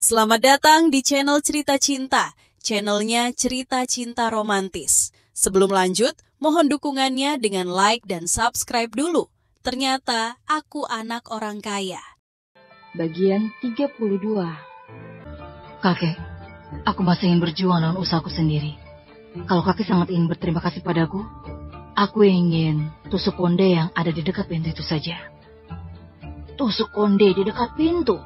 Selamat datang di channel Cerita Cinta, channelnya Cerita Cinta Romantis. Sebelum lanjut, mohon dukungannya dengan like dan subscribe dulu. Ternyata aku anak orang kaya. Bagian 32. Kakek, aku masih ingin berjuang dengan usahaku sendiri. Kalau kakek sangat ingin berterima kasih padaku, aku ingin tusuk konde yang ada di dekat pintu itu saja. Tusuk konde di dekat pintu?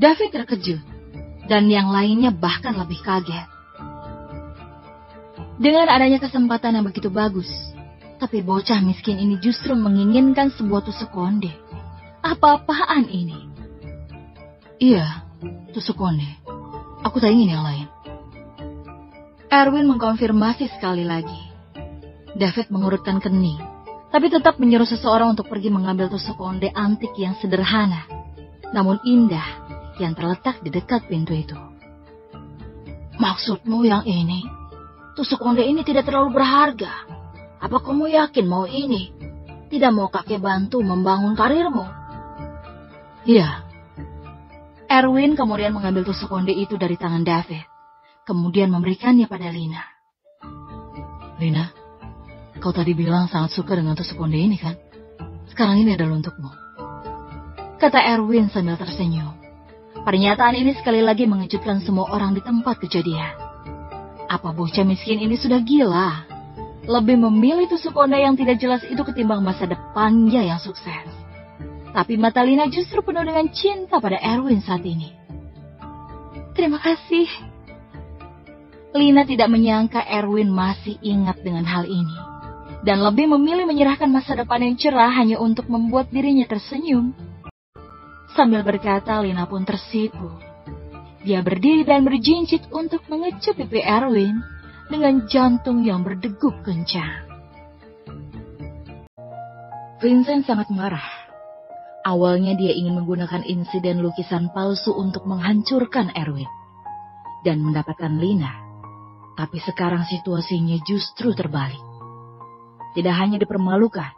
David terkejut, dan yang lainnya bahkan lebih kaget. Dengan adanya kesempatan yang begitu bagus, tapi bocah miskin ini justru menginginkan sebuah tusuk konde. Apa-apaan ini? Iya, tusuk konde. Aku tak ingin yang lain. Erwin mengkonfirmasi sekali lagi. David mengurutkan kening, tapi tetap menyuruh seseorang untuk pergi mengambil tusuk konde antik yang sederhana, namun indah, yang terletak di dekat pintu itu. Maksudmu yang ini? Tusuk konde ini tidak terlalu berharga. Apa kamu yakin mau ini? Tidak mau kakek bantu membangun karirmu? Iya. Erwin kemudian mengambil tusuk konde itu dari tangan David, kemudian memberikannya pada Lina. Lina, kau tadi bilang sangat suka dengan tusuk konde ini kan? Sekarang ini adalah untukmu, kata Erwin sambil tersenyum. Pernyataan ini sekali lagi mengejutkan semua orang di tempat kejadian. Apa bocah miskin ini sudah gila? Lebih memilih tusuk konde yang tidak jelas itu ketimbang masa depannya yang sukses. Tapi mata Lina justru penuh dengan cinta pada Erwin saat ini. Terima kasih. Lina tidak menyangka Erwin masih ingat dengan hal ini, dan lebih memilih menyerahkan masa depan yang cerah hanya untuk membuat dirinya tersenyum. Sambil berkata, Lina pun tersipu. Dia berdiri dan berjinjit untuk mengecup pipi Erwin dengan jantung yang berdegup kencang. Vincent sangat marah. Awalnya dia ingin menggunakan insiden lukisan palsu untuk menghancurkan Erwin dan mendapatkan Lina. Tapi sekarang situasinya justru terbalik. Tidak hanya dipermalukan,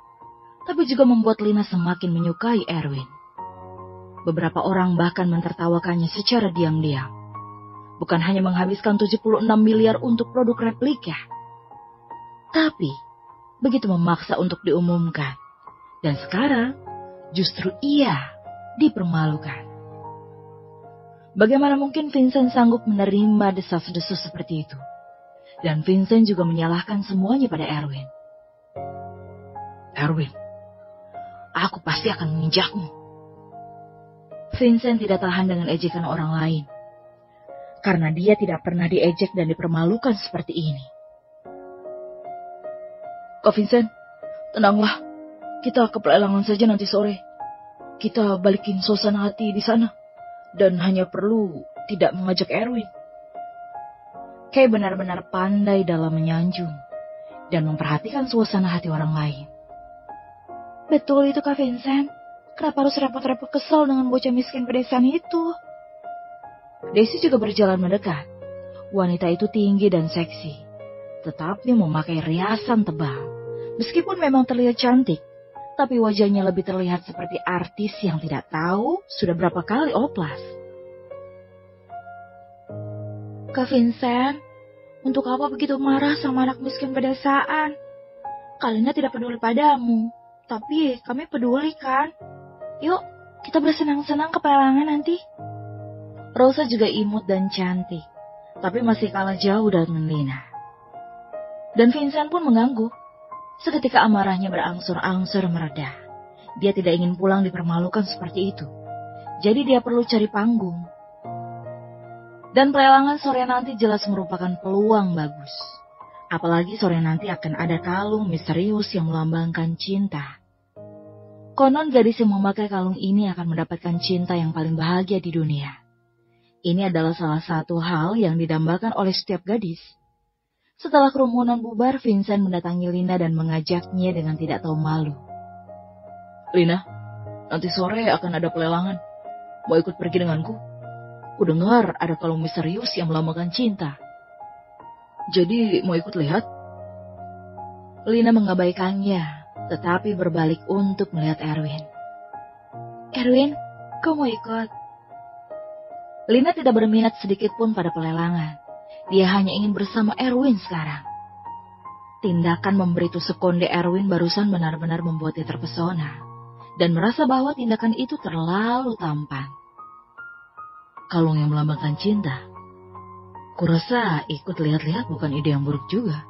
tapi juga membuat Lina semakin menyukai Erwin. Beberapa orang bahkan mentertawakannya secara diam-diam. Bukan hanya menghabiskan 76 miliar untuk produk replika, tapi begitu memaksa untuk diumumkan. Dan sekarang justru ia dipermalukan. Bagaimana mungkin Vincent sanggup menerima desas-desus seperti itu? Dan Vincent juga menyalahkan semuanya pada Erwin. Erwin, aku pasti akan menginjakmu. Vincent tidak tahan dengan ejekan orang lain, karena dia tidak pernah diejek dan dipermalukan seperti ini. Kak Vincent, tenanglah. Kita ke pelelangan saja nanti sore. Kita balikin suasana hati di sana, dan hanya perlu tidak mengajak Erwin. Kay benar-benar pandai dalam menyanjung dan memperhatikan suasana hati orang lain. Betul itu Kak Vincent. Kenapa harus repot-repot kesal dengan bocah miskin pedesaan itu? Daisy juga berjalan mendekat. Wanita itu tinggi dan seksi, tetapi memakai riasan tebal. Meskipun memang terlihat cantik, tapi wajahnya lebih terlihat seperti artis yang tidak tahu sudah berapa kali oplas. Kak Vincent, untuk apa begitu marah sama anak miskin pedesaan? Kalinya tidak peduli padamu, tapi kami peduli kan? Yuk, kita bersenang-senang ke pelelangan nanti. Rosa juga imut dan cantik, tapi masih kalah jauh dengan Lina. Dan Vincent pun mengangguk. Seketika amarahnya berangsur-angsur mereda. Dia tidak ingin pulang dipermalukan seperti itu. Jadi dia perlu cari panggung. Dan pelelangan sore nanti jelas merupakan peluang bagus. Apalagi sore nanti akan ada kalung misterius yang melambangkan cinta. Konon gadis yang memakai kalung ini akan mendapatkan cinta yang paling bahagia di dunia. Ini adalah salah satu hal yang didambakan oleh setiap gadis. Setelah kerumunan bubar, Vincent mendatangi Lina dan mengajaknya dengan tidak tahu malu. Lina, nanti sore akan ada pelelangan. Mau ikut pergi denganku? Kudengar ada kalung misterius yang melambangkan cinta. Jadi mau ikut lihat? Lina mengabaikannya, tetapi berbalik untuk melihat Erwin. Erwin, kau mau ikut? Lina tidak berminat sedikit pun pada pelelangan. Dia hanya ingin bersama Erwin sekarang. Tindakan memberi tusuk konde Erwin barusan benar-benar membuatnya terpesona dan merasa bahwa tindakan itu terlalu tampan. Kalung yang melambangkan cinta, kurasa ikut lihat-lihat bukan ide yang buruk juga.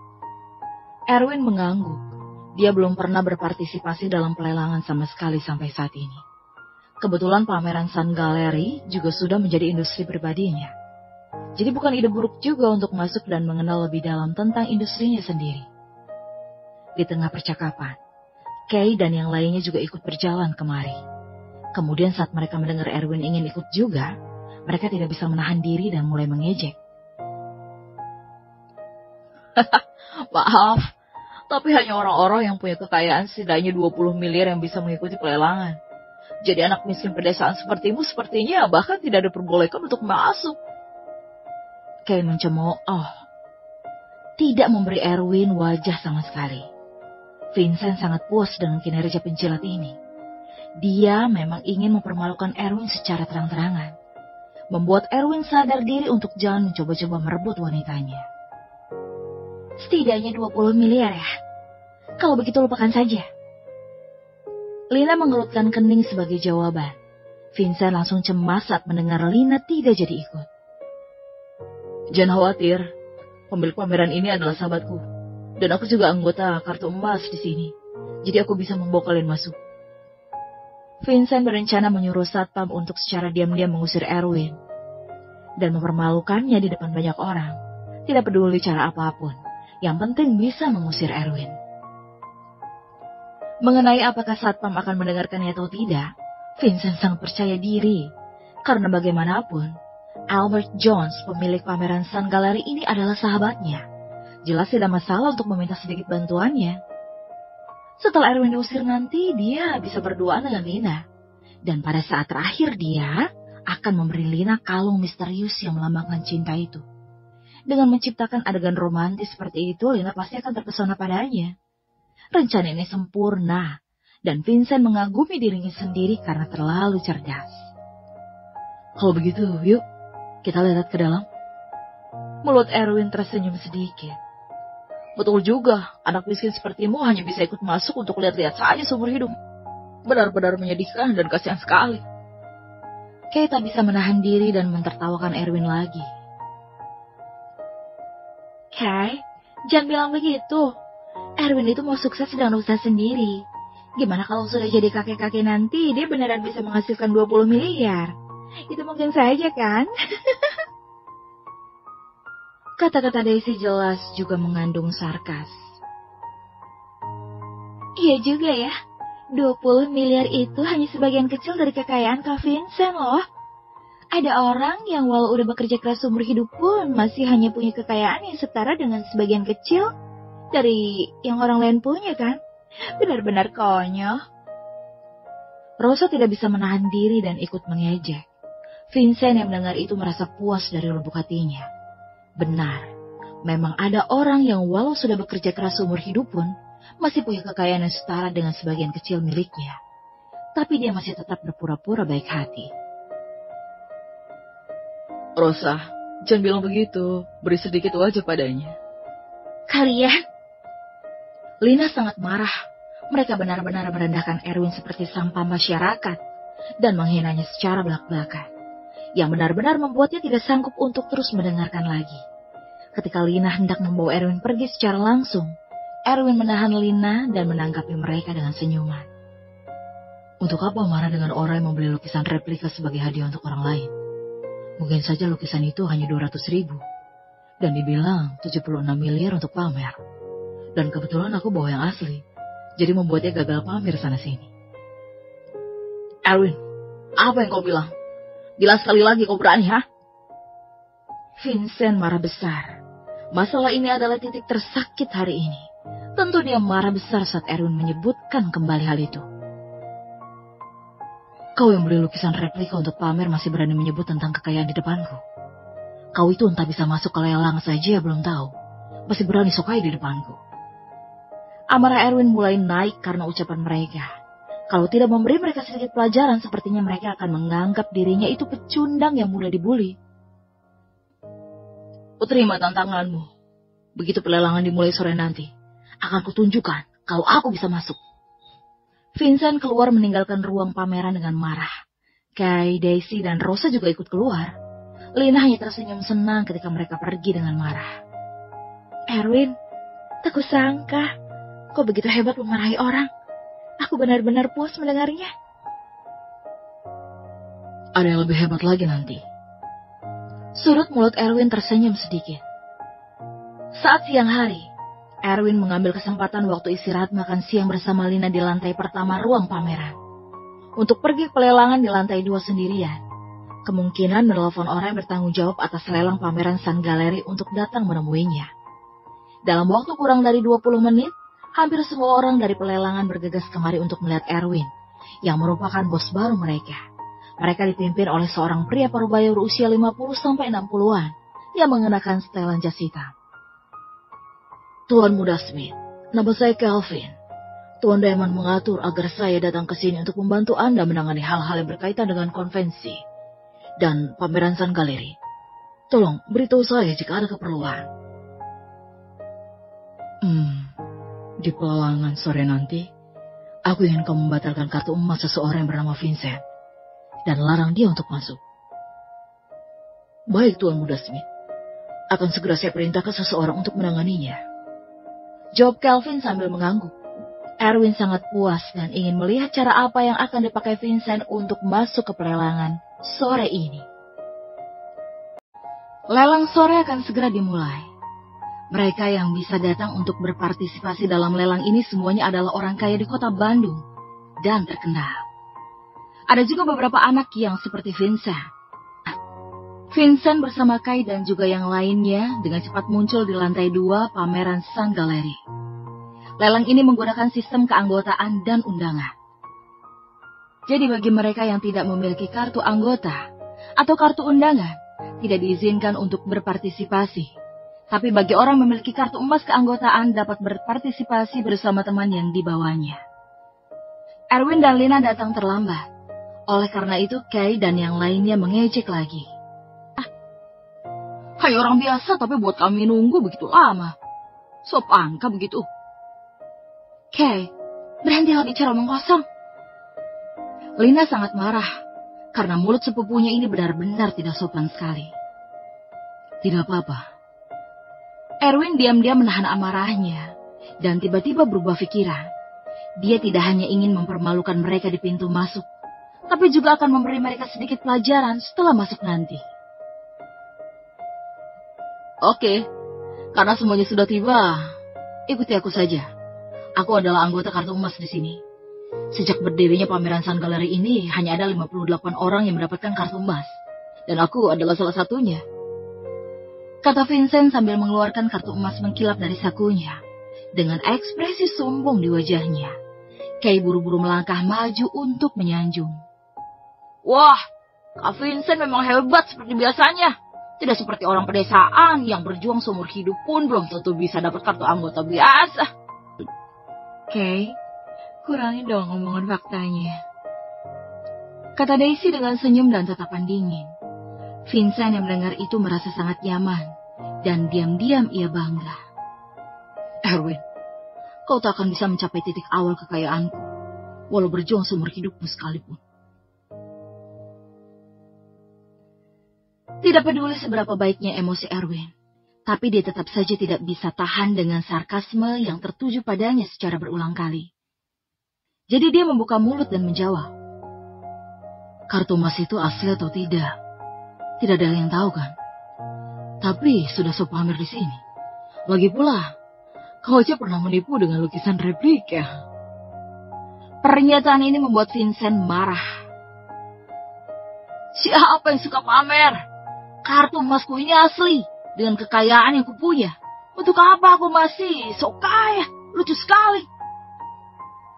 Erwin mengangguk. Dia belum pernah berpartisipasi dalam pelelangan sama sekali sampai saat ini. Kebetulan pameran Sun Gallery juga sudah menjadi industri pribadinya. Jadi bukan ide buruk juga untuk masuk dan mengenal lebih dalam tentang industrinya sendiri. Di tengah percakapan, Kay dan yang lainnya juga ikut berjalan kemari. Kemudian saat mereka mendengar Erwin ingin ikut juga, mereka tidak bisa menahan diri dan mulai mengejek. Maaf, tapi hanya orang-orang yang punya kekayaan setidaknya 20 miliar yang bisa mengikuti pelelangan. Jadi anak miskin pedesaan sepertimu sepertinya bahkan tidak diperbolehkan untuk masuk. Kay mencemooh, tidak memberi Erwin wajah sama sekali. Vincent sangat puas dengan kinerja penjilat ini. Dia memang ingin mempermalukan Erwin secara terang-terangan. Membuat Erwin sadar diri untuk jangan mencoba-coba merebut wanitanya. Setidaknya 20 miliar ya? Kalau begitu lupakan saja. Lina mengerutkan kening sebagai jawaban. Vincent langsung cemas saat mendengar Lina tidak jadi ikut. Jangan khawatir, pemilik pameran ini adalah sahabatku. Dan aku juga anggota kartu emas di sini. Jadi aku bisa membawa kalian masuk. Vincent berencana menyuruh satpam untuk secara diam-diam mengusir Erwin. Dan mempermalukannya di depan banyak orang. Tidak peduli cara apapun. Yang penting bisa mengusir Erwin. Mengenai apakah satpam akan mendengarkannya atau tidak, Vincent sangat percaya diri. Karena bagaimanapun, Albert Jones, pemilik pameran Sun Gallery ini adalah sahabatnya. Jelas tidak masalah untuk meminta sedikit bantuannya. Setelah Erwin diusir nanti, dia bisa berduaan dengan Lina. Dan pada saat terakhir dia akan memberi Lina kalung misterius yang melambangkan cinta itu. Dengan menciptakan adegan romantis seperti itu, Lina pasti akan terpesona padanya. Rencana ini sempurna, dan Vincent mengagumi dirinya sendiri karena terlalu cerdas. Kalau begitu, yuk kita lihat ke dalam. Mulut Erwin tersenyum sedikit. Betul juga, anak miskin sepertimu hanya bisa ikut masuk untuk lihat-lihat saja seumur hidup. Benar-benar menyedihkan dan kasihan sekali. Kay tak bisa menahan diri dan mentertawakan Erwin lagi. Kay, jangan bilang begitu. Erwin itu mau sukses dengan usaha sendiri. Gimana kalau sudah jadi kakek-kakek nanti, dia beneran bisa menghasilkan 20 miliar. Itu mungkin saja kan? Kata-kata Daisy jelas juga mengandung sarkas. Iya juga ya, 20 miliar itu hanya sebagian kecil dari kekayaan Kak Vincent loh. Ada orang yang walau udah bekerja keras seumur hidup pun masih hanya punya kekayaan yang setara dengan sebagian kecil dari yang orang lain punya kan? Benar-benar konyol. Rosa tidak bisa menahan diri dan ikut mengejek. Vincent yang mendengar itu merasa puas dari lubuk hatinya. Benar, memang ada orang yang walau sudah bekerja keras seumur hidup pun masih punya kekayaan yang setara dengan sebagian kecil miliknya. Tapi dia masih tetap berpura-pura baik hati. Rosa, jangan bilang begitu. Beri sedikit wajah padanya. Kalian? Lina sangat marah. Mereka benar-benar merendahkan Erwin seperti sampah masyarakat dan menghinanya secara belak-belakan. Yang benar-benar membuatnya tidak sanggup untuk terus mendengarkan lagi. Ketika Lina hendak membawa Erwin pergi secara langsung, Erwin menahan Lina dan menanggapi mereka dengan senyuman. Untuk apa marah dengan orang yang membeli lukisan replika sebagai hadiah untuk orang lain? Mungkin saja lukisan itu hanya 200.000. Dan dibilang 76 miliar untuk pamer. Dan kebetulan aku bawa yang asli. Jadi membuatnya gagal pamer sana-sini. Erwin, apa yang kau bilang? Bilang sekali lagi kau berani, ha? Vincent marah besar. Masalah ini adalah titik tersakit hari ini. Tentu dia marah besar saat Erwin menyebutkan kembali hal itu. Kau yang beli lukisan replika untuk pamer masih berani menyebut tentang kekayaan di depanku. Kau itu entah bisa masuk ke lelang saja belum tahu. Masih berani sokai di depanku. Amarah Erwin mulai naik karena ucapan mereka. Kalau tidak memberi mereka sedikit pelajaran, sepertinya mereka akan menganggap dirinya itu pecundang yang mudah dibuli. Kuterima tantanganmu. Begitu pelelangan dimulai sore nanti, akan kutunjukkan kalau aku bisa masuk. Vincent keluar meninggalkan ruang pameran dengan marah. Kay, Daisy, dan Rosa juga ikut keluar. Lina hanya tersenyum senang ketika mereka pergi dengan marah. Erwin, tak kusangka kau begitu hebat memarahi orang. Aku benar-benar puas mendengarnya. Ada yang lebih hebat lagi nanti. Sudut mulut Erwin tersenyum sedikit. Saat siang hari, Erwin mengambil kesempatan waktu istirahat makan siang bersama Lina di lantai pertama ruang pameran. Untuk pergi ke pelelangan di lantai 2 sendirian. Kemungkinan menelepon orang yang bertanggung jawab atas lelang pameran Sun Gallery untuk datang menemuinya. Dalam waktu kurang dari 20 menit, hampir semua orang dari pelelangan bergegas kemari untuk melihat Erwin, yang merupakan bos baru mereka. Mereka dipimpin oleh seorang pria parubaya berusia 50-60-an yang mengenakan setelan jas hitam. Tuan Muda Smith, nama saya Kelvin. Tuan Diamond mengatur agar saya datang ke sini untuk membantu Anda menangani hal-hal yang berkaitan dengan konvensi dan pameran Sun Gallery. Tolong beritahu saya jika ada keperluan. Di pelelangan sore nanti, aku ingin kau membatalkan kartu emas seseorang yang bernama Vincent dan larang dia untuk masuk. Baik, Tuan Muda Smith. Akan segera saya perintahkan seseorang untuk menanganinya. Jawab Kelvin sambil mengangguk. Erwin sangat puas dan ingin melihat cara apa yang akan dipakai Vincent untuk masuk ke pelelangan sore ini. Lelang sore akan segera dimulai. Mereka yang bisa datang untuk berpartisipasi dalam lelang ini semuanya adalah orang kaya di kota Bandung dan terkenal. Ada juga beberapa anak yang seperti Vincent. Vincent bersama Kay dan juga yang lainnya dengan cepat muncul di lantai 2 pameran Sun Gallery. Lelang ini menggunakan sistem keanggotaan dan undangan. Jadi bagi mereka yang tidak memiliki kartu anggota atau kartu undangan, tidak diizinkan untuk berpartisipasi. Tapi bagi orang memiliki kartu emas keanggotaan dapat berpartisipasi bersama teman yang dibawanya. Erwin dan Lina datang terlambat. Oleh karena itu, Kay dan yang lainnya mengejek lagi. Hai orang biasa, tapi buat kami nunggu begitu lama. Sop angka begitu. Kay, berhentilah bicara omong kosong. Lina sangat marah, karena mulut sepupunya ini benar-benar tidak sopan sekali. Tidak apa-apa. Erwin diam-diam menahan amarahnya, dan tiba-tiba berubah pikiran. Dia tidak hanya ingin mempermalukan mereka di pintu masuk, tapi juga akan memberi mereka sedikit pelajaran setelah masuk nanti. Oke, karena semuanya sudah tiba, ikuti aku saja. Aku adalah anggota kartu emas di sini. Sejak berdirinya pameran Sun Gallery ini, hanya ada 58 orang yang mendapatkan kartu emas. Dan aku adalah salah satunya. Kata Vincent sambil mengeluarkan kartu emas mengkilap dari sakunya. Dengan ekspresi sombong di wajahnya. Kay buru-buru melangkah maju untuk menyanjung. Wah, Kak Vincent memang hebat seperti biasanya. Tidak seperti orang pedesaan yang berjuang seumur hidup pun belum tentu bisa dapat kartu anggota biasa. Kay, kurangi dong omongan faktanya. Kata Daisy dengan senyum dan tatapan dingin. Vincent yang mendengar itu merasa sangat nyaman. Dan diam-diam ia bangga. Erwin, kau tak akan bisa mencapai titik awal kekayaanku. Walau berjuang seumur hidupmu sekalipun. Tidak peduli seberapa baiknya emosi Erwin, tapi dia tetap saja tidak bisa tahan dengan sarkasme yang tertuju padanya secara berulang kali. Jadi dia membuka mulut dan menjawab. Kartu emas itu asli atau tidak? Tidak ada yang tahu kan? Tapi sudah sok pamer di sini. Lagi pula, kau aja pernah menipu dengan lukisan replika. Pernyataan ini membuat Vincent marah. Siapa yang suka pamer? Kartu emasku ini asli, dengan kekayaan yang kupunya. Untuk apa aku masih sok kaya? Lucu sekali.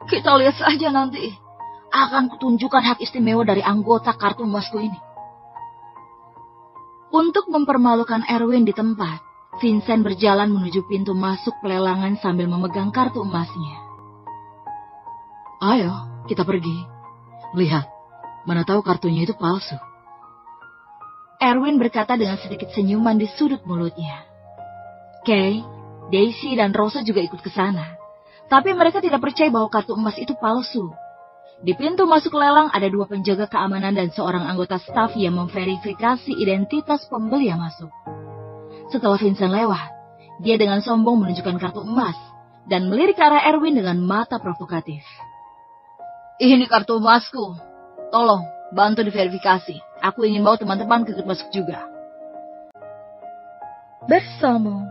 Kita lihat saja nanti. Akan kutunjukkan hak istimewa dari anggota kartu emasku ini. Untuk mempermalukan Erwin di tempat, Vincent berjalan menuju pintu masuk pelelangan sambil memegang kartu emasnya. Ayo, Kita pergi. Lihat, mana tahu kartunya itu palsu. Erwin berkata dengan sedikit senyuman di sudut mulutnya. Kay, Daisy, dan Rosa juga ikut ke sana. Tapi mereka tidak percaya bahwa kartu emas itu palsu. Di pintu masuk lelang ada 2 penjaga keamanan dan seorang anggota staf yang memverifikasi identitas pembeli yang masuk. Setelah Vincent lewat, dia dengan sombong menunjukkan kartu emas dan melirik ke arah Erwin dengan mata provokatif. Ini kartu emasku. Tolong, bantu diverifikasi. Aku ingin bawa teman-teman ikut masuk juga. Bersama